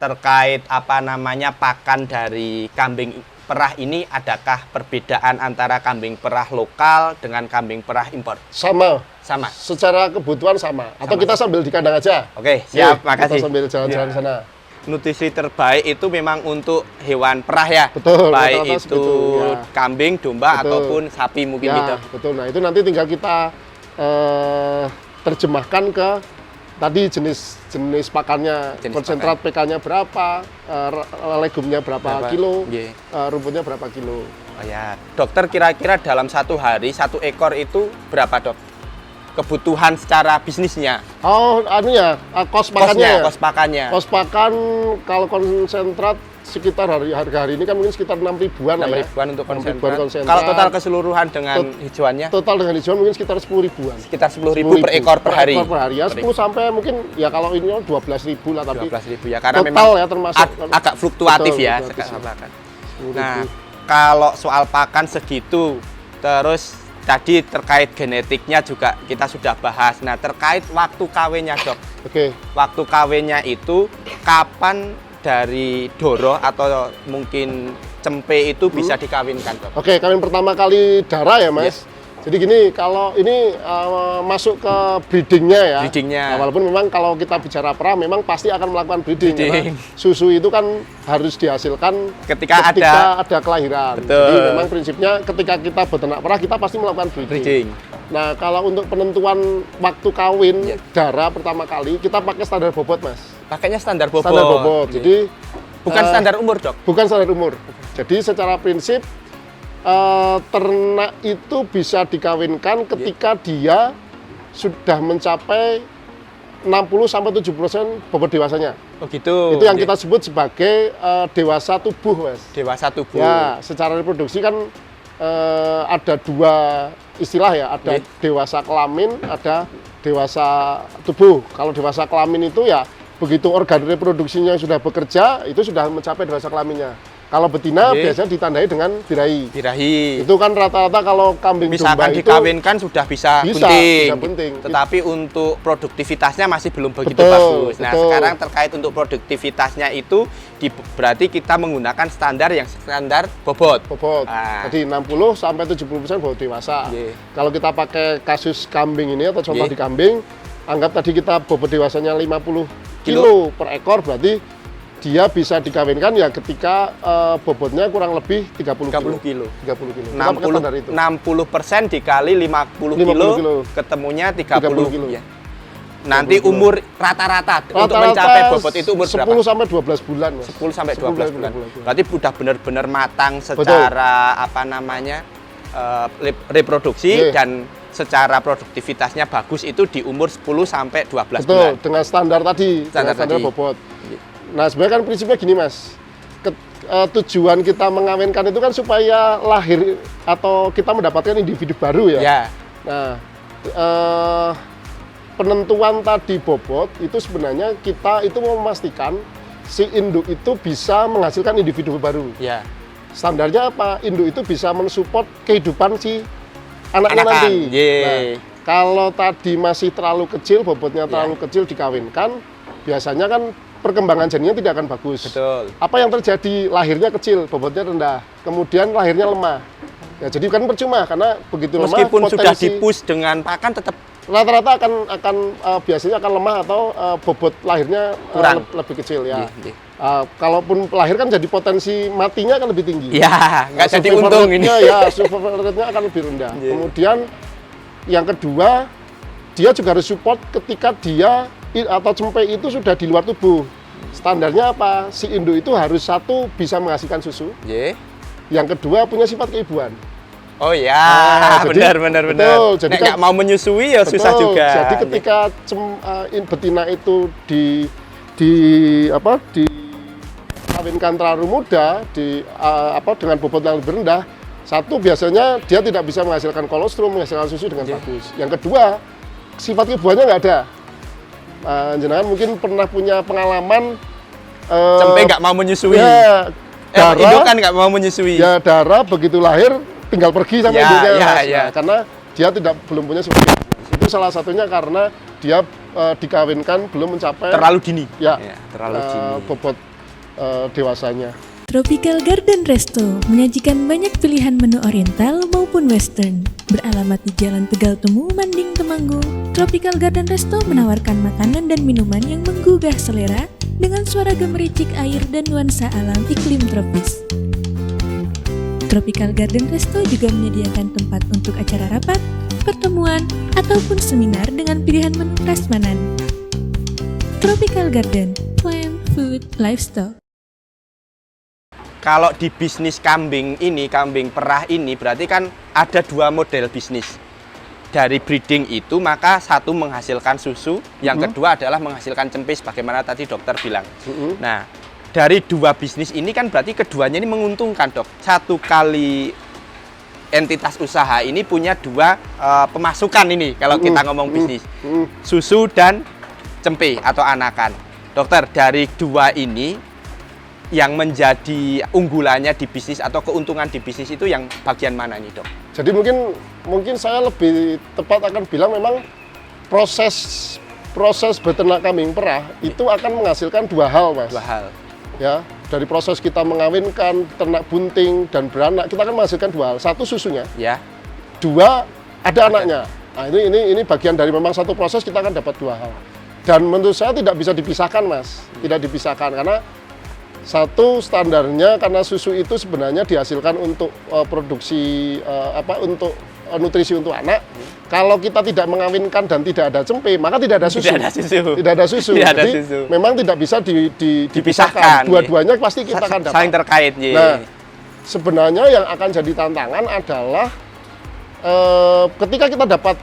terkait pakan dari kambing perah ini, adakah perbedaan antara kambing perah lokal dengan kambing perah impor? Sama. Sama. Secara kebutuhan sama. Atau kita sambil di kandang aja. Oke, siap, makasih. Kita sambil jalan-jalan Ya. sana. Nutrisi terbaik itu memang untuk hewan perah ya. Betul. Baik rata-rata itu segitu, ya. kambing, domba Betul. ataupun sapi mungkin Ya, gitu. betul. Nah, itu nanti tinggal kita terjemahkan ke tadi jenis pakannya, Jenis konsentrat PK-nya berapa, legumnya berapa kilo, Iya. rumputnya berapa kilo. Oh ya, dokter kira-kira dalam satu hari satu ekor itu berapa, Dok? Kebutuhan secara bisnisnya? Oh, kos pakannya. Kos pakannya. Kos pakan kalau konsentrat sekitar harga hari ini kan mungkin sekitar 6 ribuan 6 lah ya. ribuan untuk 6 konsentrat. konsentrat. Kalau total keseluruhan dengan hijauannya? Total dengan hijauan mungkin sekitar 10 ribuan. Sekitar 10.000 per ekor per hari. Per hari ya, 10 sampai mungkin ya kalau ini 12.000 lah, tapi 12.000 ya, karena total memang ya termasuk agak fluktuatif betul, ya fluktuatif. sekarang pakan. 10.000. Nah, kalau soal pakan segitu, terus tadi terkait genetiknya juga kita sudah bahas. Nah, terkait waktu kawinnya, Dok. Oke. Waktu kawinnya itu kapan dari doro atau mungkin cempe itu bisa dikawinkan, Dok? Oke, kawin pertama kali darah ya, Mas. Jadi gini, kalau ini masuk ke breedingnya ya. Breedingnya. Nah, walaupun memang kalau kita bicara perah, memang pasti akan melakukan breeding. Breeding. Karena susu itu kan harus dihasilkan Ketika ada kelahiran. Betul. Jadi memang prinsipnya ketika kita beternak perah, kita pasti melakukan breeding. Nah, kalau untuk penentuan waktu kawin darah pertama kali, kita pakai standar bobot, Mas. Pakainya standar bobot. Standar bobot. Jadi bukan standar umur, Dok? bukan standar umur. Jadi secara prinsip ternak itu bisa dikawinkan ketika dia sudah mencapai 60-70% bobot dewasanya. Oh gitu. Itu yang kita sebut sebagai dewasa tubuh, Mas. Dewasa tubuh. Ya, secara reproduksi kan ada dua istilah ya, ada dewasa kelamin, ada dewasa tubuh. Kalau dewasa kelamin itu ya begitu organ reproduksinya sudah bekerja, itu sudah mencapai dewasa kelaminnya. Kalau betina biasanya ditandai dengan birahi. Birahi. Itu kan rata-rata kalau kambing domba misalkan itu dikawinkan sudah bisa bunting. bunting. Tetapi untuk produktivitasnya masih belum begitu Betul, bagus. Nah, betul. sekarang terkait untuk produktivitasnya itu berarti kita menggunakan standar yang standar bobot. bobot. Ah. Jadi 60 sampai 70% bobot dewasa. Iya. Kalau kita pakai kasus kambing ini atau contoh Iya. di kambing, anggap tadi kita bobot dewasanya 50 kilo per ekor, berarti dia bisa dikawinkan ya ketika bobotnya kurang lebih 30 kilo. 30 kilo. Kita pakai standar itu. 60% dikali 50 kilo, ketemunya 30 kilo. Ya. Nanti 30 kilo. umur rata-rata untuk Rata-rata mencapai bobot itu umur berapa? 10 sampai 12 bulan, Mas. 10 sampai 12 bulan. 12 bulan. Berarti sudah benar-benar matang secara reproduksi dan secara produktivitasnya bagus itu di umur 10 sampai 12 bulan. Betul, dengan standar tadi, Standar tadi. bobot. Nah, sebenarnya kan prinsipnya gini, Mas. Tujuan kita mengawinkan itu kan supaya lahir atau kita mendapatkan individu baru ya. Ya. Nah, penentuan tadi bobot itu sebenarnya kita itu mau memastikan si induk itu bisa menghasilkan individu baru. Ya. Standarnya apa? Induk itu bisa mensupport kehidupan si anaknya Anakan. nanti. Yeay. Nah, kalau tadi masih terlalu kecil, bobotnya terlalu kecil dikawinkan, biasanya kan perkembangan janinnya tidak akan bagus. Betul. Apa yang terjadi? Lahirnya kecil, bobotnya rendah, kemudian lahirnya lemah. Ya, jadi kan percuma karena begitu Meskipun lemah, sudah dipus dengan pakan tetap rata-rata akan biasanya akan lemah atau bobot lahirnya kurang, lebih kecil ya. Iya. Kalaupun lahir kan jadi potensi matinya kan lebih tinggi. Ya, nggak jadi Survival untung ini. rate-nya, ya, survival rate-nya akan lebih rendah. Iya. Kemudian yang kedua, dia juga harus support ketika dia atau cempe itu sudah di luar tubuh. Standarnya apa? Si induk itu harus satu bisa menghasilkan susu. Ye. Yang kedua punya sifat keibuan. Oh ya, jadi- benar. betul, jadi Nek kan- nggak mau menyusui ya susah Betul. juga. Jadi ketika betina itu dikawinkan terlalu muda dengan bobot yang lebih rendah, satu biasanya dia tidak bisa menghasilkan kolostrum, menghasilkan susu dengan bagus. Yang kedua, sifat keibuannya nggak ada. Jenengan mungkin pernah punya pengalaman Cempe nggak mau menyusui. ya, Induk kan nggak mau menyusui. ya darah begitu lahir tinggal pergi sama Ya, induknya, ya, Mas. ya. Nah, karena dia belum punya sifat keibuan. Itu salah satunya karena dia dikawinkan belum mencapai Terlalu dini. ya, terlalu dini. bobot dewasanya. Tropical Garden Resto menyajikan banyak pilihan menu oriental maupun western. Beralamat di Jalan Tegal Temu, Manding, Temanggung, Tropical Garden Resto menawarkan makanan dan minuman yang menggugah selera dengan suara gemericik air dan nuansa alam iklim tropis. Tropical Garden Resto juga menyediakan tempat untuk acara rapat, pertemuan, ataupun seminar dengan pilihan menu prasmanan. Tropical Garden, Plant, Food, Livestock. Kalau di bisnis kambing ini, kambing perah ini, berarti kan ada dua model bisnis. Dari breeding itu, maka satu menghasilkan susu, yang kedua adalah menghasilkan cempe, sebagaimana tadi dokter bilang. Nah, dari dua bisnis ini kan berarti keduanya ini menguntungkan, dok. Satu kali entitas usaha ini punya dua pemasukan ini, kalau kita ngomong bisnis. Susu dan cempe atau anakan. Dokter, dari dua ini, yang menjadi unggulannya di bisnis atau keuntungan di bisnis itu yang bagian mana nih, dok? Jadi mungkin saya lebih tepat akan bilang memang proses beternak kambing perah itu akan menghasilkan dua hal, Mas. Dua hal. Ya, dari proses kita mengawinkan ternak bunting dan beranak, kita akan menghasilkan dua hal. Satu, susunya. Ya. Dua, ada anaknya. Nah, ini bagian dari memang satu proses kita akan dapat dua hal. Dan menurut saya tidak bisa dipisahkan, Mas. Tidak dipisahkan karena satu, standarnya karena susu itu sebenarnya dihasilkan untuk produksi untuk nutrisi untuk anak. Kalau kita tidak mengawinkan dan tidak ada cempe, maka tidak ada susu. Tidak ada susu. Tidak ada susu. Tidak ada Jadi susu. memang tidak bisa Dipisahkan. Dua-duanya pasti kita akan dapat. Saling terkait. Nah, sebenarnya yang akan jadi tantangan adalah ketika kita dapat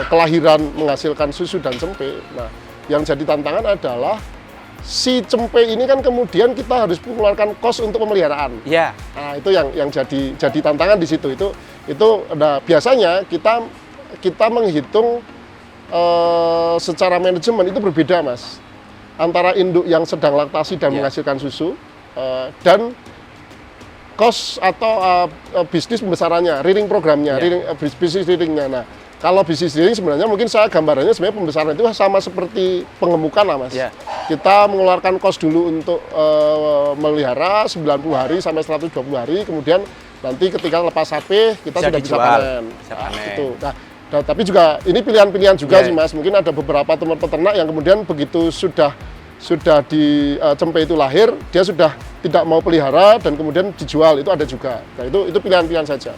kelahiran menghasilkan susu dan cempe. Nah, yang jadi tantangan adalah si cempe ini kan kemudian kita harus mengeluarkan kos untuk pemeliharaan. Ya. Nah, itu yang jadi tantangan di situ. Nah, biasanya kita menghitung secara manajemen itu berbeda, Mas. Antara induk yang sedang laktasi dan menghasilkan susu dan kos atau bisnis pembesarannya, rearing programnya, bisnis rearingnya. Nah, kalau bisnis rearing sebenarnya mungkin saya gambarannya sebenarnya pembesaran itu sama seperti pengemukan lah, Mas. Yeah. Kita mengeluarkan kos dulu untuk melihara 90 hari sampai 120 hari, kemudian nanti ketika lepas sapi kita sudah bisa panen. Gitu. Nah, tapi juga ini pilihan-pilihan juga sih, Mas. Mungkin ada beberapa teman peternak yang kemudian begitu sudah di cempe itu lahir, dia sudah tidak mau pelihara dan kemudian dijual, itu ada juga. Nah, itu pilihan-pilihan saja.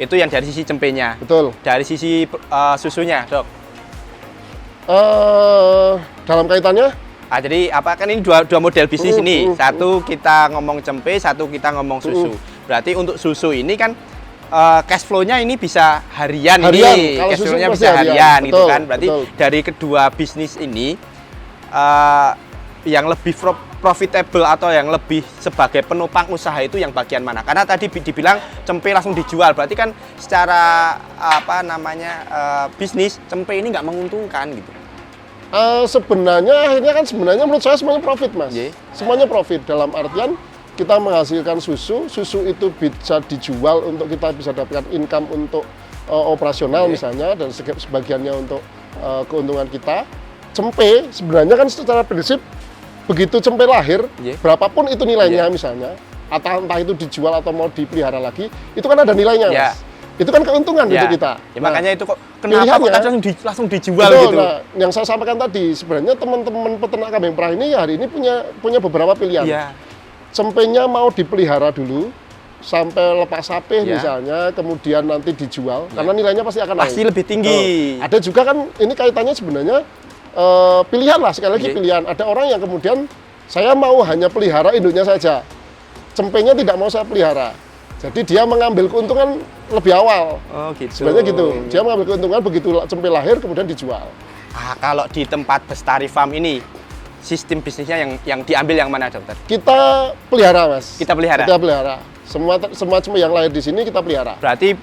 Itu yang dari sisi cempenya. Betul. Dari sisi susunya, dok? Dalam kaitannya? Jadi kan ini dua model bisnis ini. Satu kita ngomong cempe, satu kita ngomong susu. Berarti untuk susu ini kan cash flow-nya ini bisa harian ini. Cash flow-nya bisa harian gitu kan. Berarti dari kedua bisnis ini yang lebih profitable atau yang lebih sebagai penopang usaha itu yang bagian mana? Karena tadi dibilang cempe langsung dijual, berarti kan secara bisnis cempe ini nggak menguntungkan gitu. Sebenarnya menurut saya semuanya profit, Mas. Semuanya profit dalam artian kita menghasilkan susu itu bisa dijual untuk kita bisa dapatkan income untuk operasional misalnya, dan sebagiannya untuk keuntungan kita. Cempe sebenarnya kan secara prinsip begitu cempe lahir, berapapun itu nilainya misalnya, atau entah itu dijual atau mau dipelihara lagi, itu kan ada nilainya, Mas. Itu kan keuntungan untuk kita. Makanya itu kok kenapa langsung dijual gitu. Nah, yang saya sampaikan tadi, sebenarnya teman-teman peternak kambing perah ini hari ini punya beberapa pilihan. Cempenya mau dipelihara dulu sampai lepas sapih misalnya, kemudian nanti dijual, karena nilainya pasti akan naik. Pasti lebih tinggi. Ada juga kan ini kaitannya sebenarnya pilihan lah, sekali lagi pilihan. Ada orang yang kemudian saya mau hanya pelihara induknya saja, cempenya tidak mau saya pelihara, jadi dia mengambil keuntungan lebih awal. Gitu. Sebenarnya gitu, dia mengambil keuntungan begitu cempe lahir kemudian dijual. Kalau di tempat Bestari Farm ini sistem bisnisnya yang diambil yang mana, dokter? Kita pelihara, Mas. Kita pelihara. Semua cempe yang lahir di sini kita pelihara. Berarti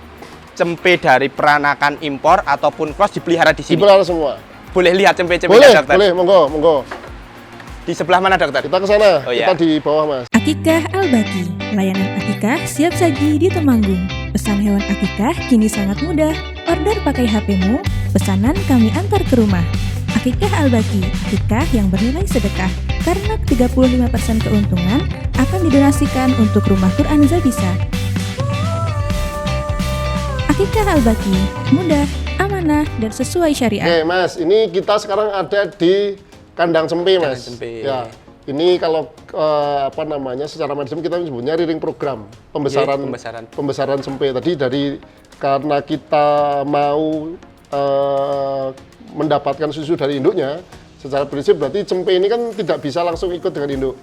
cempe dari peranakan impor ataupun cross dipelihara di sini. Dipelihara semua. Boleh lihat cempe-cempenya, dokter? Boleh, monggo. Di sebelah mana, dokter? Kita ke sana, kita di bawah, Mas. Akikah Al-Baqi, layanan akikah siap saji di Temanggung. Pesan hewan akikah kini sangat mudah. Order pakai HP-mu, pesanan kami antar ke rumah. Akikah Al-Baqi, akikah yang bernilai sedekah, karena 35% keuntungan akan didonasikan untuk Rumah Quran Zabisa. Akikah Al-Baqi, mudah, amanah, dan sesuai syariat. Oke Mas, ini kita sekarang ada di kandang cempe Mas. Kandang cempe. Ya, ini kalau secara medis kita sebutnya rearing program pembesaran pembesaran cempe tadi karena kita mau mendapatkan susu dari induknya. Secara prinsip berarti cempe ini kan tidak bisa langsung ikut dengan induk.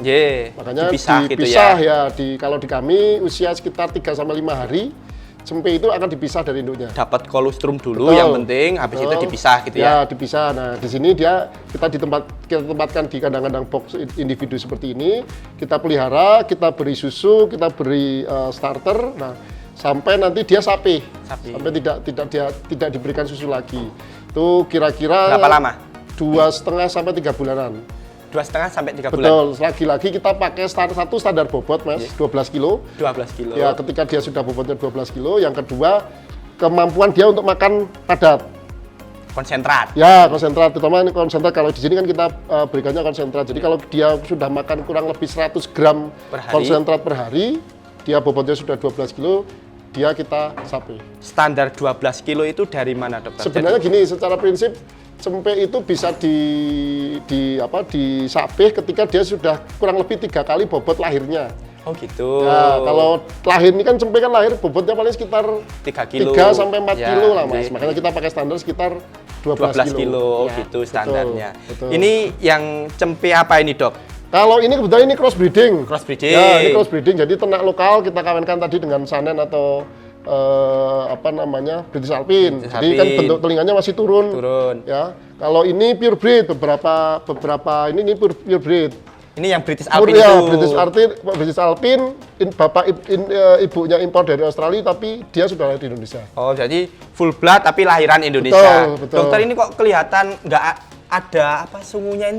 Makanya dipisah gitu ya. Kalau di kami usia sekitar 3-5 hari cempe itu akan dipisah dari induknya. Dapat kolostrum dulu. Betul. Yang penting habis itu dipisah gitu ya. Ya, dipisah. Nah, di sini kita tempatkan di kandang-kandang box individu seperti ini. Kita pelihara, kita beri susu, kita beri starter. Nah, sampai nanti dia sapi. Sampai tidak diberikan susu lagi. Itu kira-kira berapa lama? 2,5 sampai 3 bulanan. 2,5 sampai 3 bulan. Betul. Lagi-lagi kita pakai satu standar bobot, Mas, 12 kilo. 12 kilo. Ya, ketika dia sudah bobotnya 12 kilo. Yang kedua, kemampuan dia untuk makan padat. Konsentrat. Ya, konsentrat. Terutama ini konsentrat. Kalau di sini kan kita berikannya konsentrat. Jadi kalau dia sudah makan kurang lebih 100 gram konsentrat per hari, dia bobotnya sudah 12 kilo, dia kita sapi. Standar 12 kilo itu dari mana, dokter? Sebenarnya gini, secara prinsip cempe itu bisa disapih ketika dia sudah kurang lebih 3 kali bobot lahirnya. Oh gitu. Ya, kalau lahir ini kan cempe kan lahir bobotnya paling sekitar 3 kilo. 3 sampai 4 ya, kilo lah Mas. Makanya kita pakai standar sekitar 12 kilo. Ya, gitu standarnya. Betul. Ini yang cempe apa ini, Dok? Kalau ini kebetulan ini crossbreeding. Crossbreeding. Ya, ini crossbreeding. Jadi ternak lokal kita kawinkan tadi dengan Sanen atau British Alpine. Jadi kan bentuk telinganya masih turun. Ya. Kalau ini pure breed, beberapa ini pure breed. Ini yang British Alpine itu. British Alpine, ibunya impor dari Australia tapi dia sudah lahir di Indonesia. Oh, jadi full blood tapi lahiran Indonesia. Betul. Dokter, ini kok kelihatan nggak ada sungunya ini?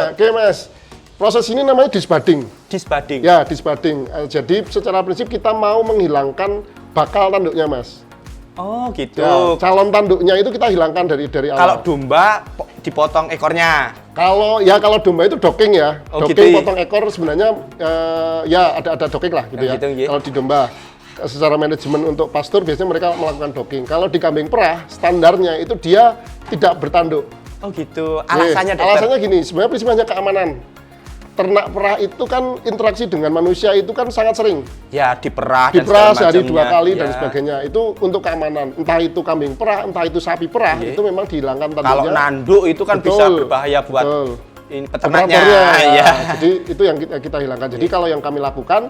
Oke Mas. Proses ini namanya disbudding. Disbudding. Ya, disbudding. Jadi secara prinsip kita mau menghilangkan bakal tanduknya, Mas. Oh, gitu. Ya, calon tanduknya itu kita hilangkan dari awal. Kalau domba dipotong ekornya. Kalau domba itu docking ya. Oh, docking gitu. Potong ekor sebenarnya ya ada docking lah gitu ya. Gitu, gitu. Kalau di domba secara manajemen untuk pastur biasanya mereka melakukan docking. Kalau di kambing perah standarnya itu dia tidak bertanduk. Oh, gitu. Alasannya, dokter? Alasannya gini, sebenarnya prinsipnya keamanan. Ternak perah itu kan interaksi dengan manusia itu kan sangat sering. Ya, diperah sehari 2 kali dan sebagainya. Itu untuk keamanan. Entah itu kambing perah, entah itu sapi perah, itu memang dihilangkan tanduknya. Kalau nanduk itu kan bisa berbahaya buat peternaknya. Ya. Jadi itu yang kita hilangkan. Jadi kalau yang kami lakukan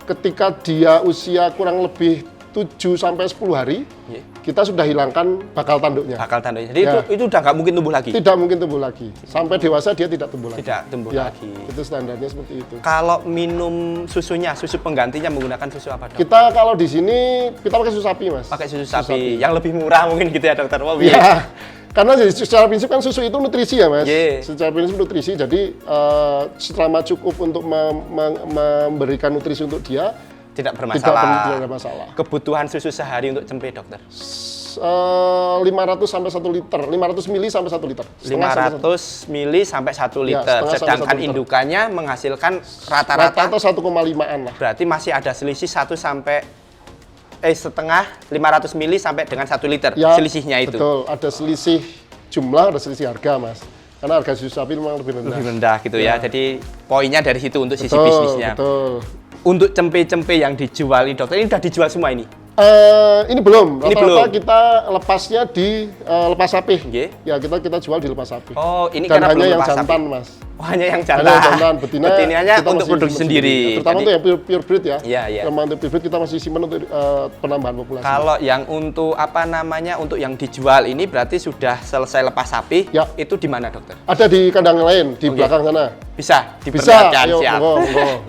ketika dia usia kurang lebih 7 sampai 10 hari, kita sudah hilangkan bakal tanduknya. Jadi itu udah nggak mungkin tumbuh lagi? Tidak mungkin tumbuh lagi. Sampai dewasa dia tidak tumbuh lagi. Tidak tumbuh lagi. Itu standarnya seperti itu. Kalau minum susunya, susu penggantinya menggunakan susu apa, Dok? Kita kalau di sini kita pakai susu sapi, Mas. Pakai susu sapi. Yang lebih murah mungkin gitu ya, dokter? Karena secara prinsip kan susu itu nutrisi ya, Mas. Secara prinsip nutrisi, jadi selama cukup untuk memberikan nutrisi untuk dia, tidak bermasalah. Tidak ada masalah. Kebutuhan susu sehari untuk cempe, dokter? 500 sampai 1 liter, 500 mili sampai 1 liter. 500 mili sampai 1 liter. Sedangkan indukannya menghasilkan rata-rata 1,5-an lah. Berarti masih ada selisih 1 sampai setengah 500 mili sampai dengan 1 liter selisihnya itu. Betul, ada selisih jumlah, ada selisih harga, Mas. Karena harga susu sapi memang lebih rendah. Lebih rendah gitu ya. Jadi poinnya dari situ untuk sisi bisnisnya. Betul. Untuk cempe-cempe yang dijual ini, dokter, ini udah dijual semua ini? Ini belum. Rata-rata kita lepasnya di lepas sapi. Ya, kita jual di lepas sapi. Oh, ini dan karena hanya belum yang lepas jantan, sapi. Mas. Oh, hanya yang jantan. Betinanya untuk produksi sendiri. Terutama untuk yang pure breed ya. Iya. Yang untuk pure breed kita masih simpan untuk penambahan populasi. Kalau yang untuk untuk yang dijual ini berarti sudah selesai lepas sapi. Ya. Itu di mana, dokter? Ada di kandang lain di belakang sana. Bisa diperlihatkan. Ayo, siap. Monggo.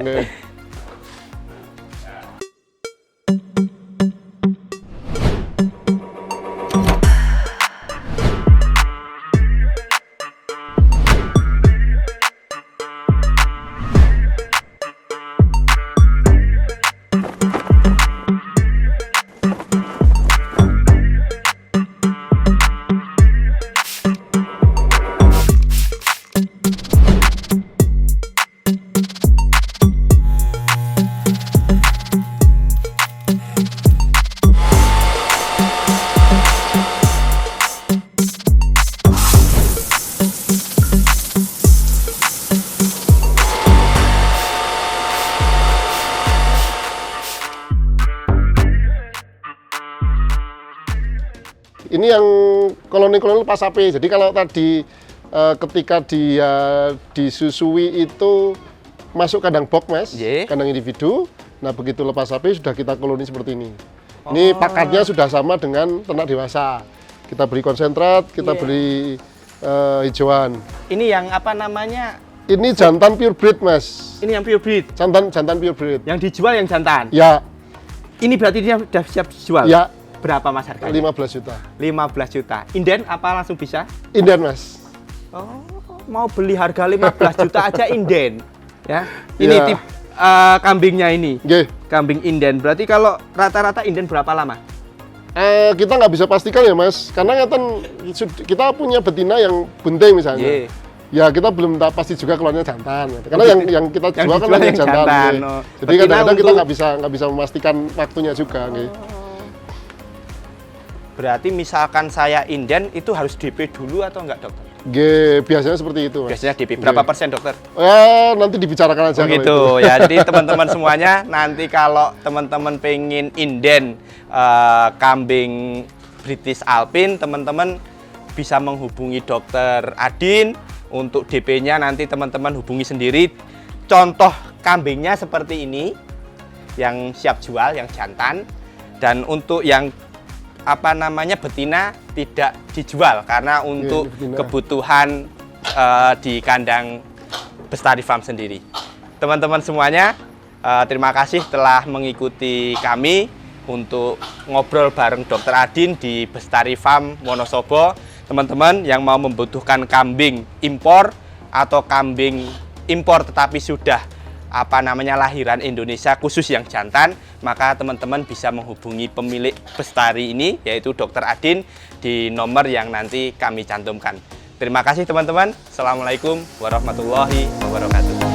Ini yang koloni-koloni lepas sapi. Jadi kalau tadi ketika dia disusui itu masuk kandang box, Mas, kandang individu. Nah, begitu lepas sapi sudah kita koloni seperti ini. Ini pakannya sudah sama dengan ternak dewasa. Kita beri konsentrat, kita beri hijauan. Ini yang apa namanya? Ini jantan purebred, Mas. Ini yang purebred. Jantan purebred. Yang dijual yang jantan. Ya. Ini berarti dia sudah siap dijual. Ya. Berapa Mas harganya? 15 juta. 15 juta. Inden apa langsung bisa? Inden, Mas. Oh, mau beli harga 15 juta aja inden. Ya. Ini Ya. tip kambingnya ini. Nggih. Kambing inden. Berarti kalau rata-rata inden berapa lama? Kita nggak bisa pastikan ya, Mas, karena kita punya betina yang bunting misalnya. Ya kita belum tahu pasti juga keluarnya jantan. Karena yang kita jual kan yang jantan. Oh. Jadi kadang-kadang kita nggak bisa memastikan waktunya juga. Berarti misalkan saya inden itu harus DP dulu atau enggak, dokter? Biasanya seperti itu, Mas. Biasanya DP berapa persen, dokter? Nanti dibicarakan aja. Begitu ya. Jadi teman-teman semuanya nanti kalau teman-teman pengen inden kambing British Alpine, teman-teman bisa menghubungi dokter Adin. Untuk DP-nya nanti teman-teman hubungi sendiri. Contoh kambingnya seperti ini, yang siap jual, yang jantan. Dan untuk yang apa namanya betina tidak dijual karena untuk kebutuhan di kandang Bestari Farm sendiri. Teman-teman semuanya, terima kasih telah mengikuti kami untuk ngobrol bareng Dokter Adin di Bestari Farm Wonosobo. Teman-teman yang mau membutuhkan kambing impor atau kambing impor tetapi sudah apa namanya lahiran Indonesia khusus yang jantan, maka teman-teman bisa menghubungi pemilik Bestari ini yaitu Dokter Adin di nomor yang nanti kami cantumkan. Terima kasih teman-teman. Assalamualaikum warahmatullahi wabarakatuh.